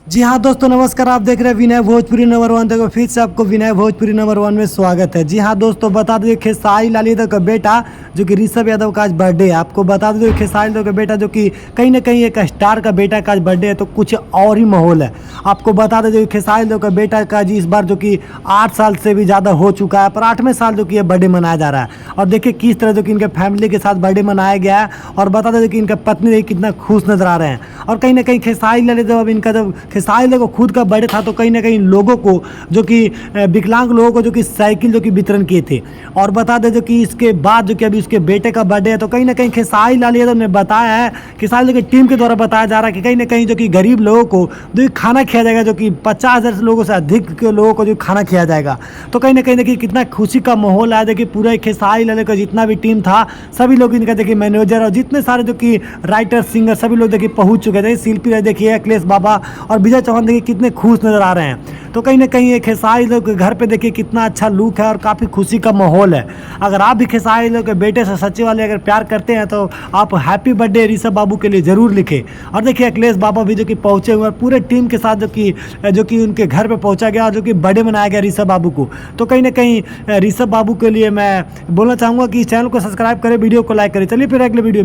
जी हाँ दोस्तों, नमस्कार। आप देख रहे हैं विनय भोजपुरी नंबर वन। देखो फिर से आपको विनय भोजपुरी नंबर वन में स्वागत है। जी हाँ दोस्तों, बता दीजिए खेसारी लाल यादव का बेटा जो कि ऋषभ यादव का आज बर्थडे है। आपको बता दीजिए खेसारी यादव का बेटा जो कि कहीं ना कहीं एक स्टार का बेटा का आज बर्थडे है, तो कुछ और ही माहौल है। आपको बता दीजिए खेसारी यादव का बेटा का जी इस बार जो कि 8 साल से भी ज़्यादा हो चुका है, पर 8वें साल जो कि ये बर्थडे मनाया जा रहा है। और देखिए किस तरह जो कि इनके फैमिली के साथ बर्थडे मनाया गया है। और बता दीजिए कि इनका पत्नी देखिए कितना खुश नजर आ रहे हैं। और कहीं ना कहीं खेसारी लाल यादव जब खेसारी लाल को खुद का बर्थडे था, तो कहीं ना कहीं लोगों को जो कि विकलांग लोगों को जो कि साइकिल जो कि वितरण किए थे। और बता दें जो कि इसके बाद जो कि अभी उसके बेटे का बर्थडे है, तो कहीं ना कहीं खेसारी लाल यादव ने बताया है, खेसारी लाल की टीम के द्वारा बताया जा रहा है कि कहीं ना कहीं जो कि गरीब लोगों को जो खाना खिलाया जाएगा, जो कि 50,000 लोगों से अधिक के लोगों को जो खाना खिलाया जाएगा। तो कहीं ना कहीं देखिए कितना खुशी का माहौल है। देखिए पूरा खेसारी लाल का जितना भी टीम था, सभी लोग इनका देखिए मैनेजर और जितने सारे जो कि राइटर सिंगर सभी लोग देखिए पहुंच चुके थे। शिल्पी राय देखिए, अखिलेश बाबा और विजय चौहान देखिए कितने खुश नजर आ रहे हैं। तो कहीं ना कहीं ये खेसारी लाल के घर पे देखिए कितना अच्छा लुक है और काफ़ी खुशी का माहौल है। अगर आप भी खेसारी लाल के बेटे से सच्चे वाले अगर प्यार करते हैं, तो आप हैप्पी बर्थडे ऋषभ बाबू के लिए ज़रूर लिखें। और देखिए अखिलेश बाबा भी जो कि पहुंचे हुए हैं पूरे टीम के साथ, जो कि उनके घर पे पहुंचा गया और जो कि बर्थडे मनाया गया ऋषभ बाबू को। तो कहीं ना कहीं ऋषभ बाबू के लिए मैं बोलना चाहूँगा कि इस चैनल को सब्सक्राइब करें, वीडियो को लाइक करें। चलिए फिर अगले वीडियो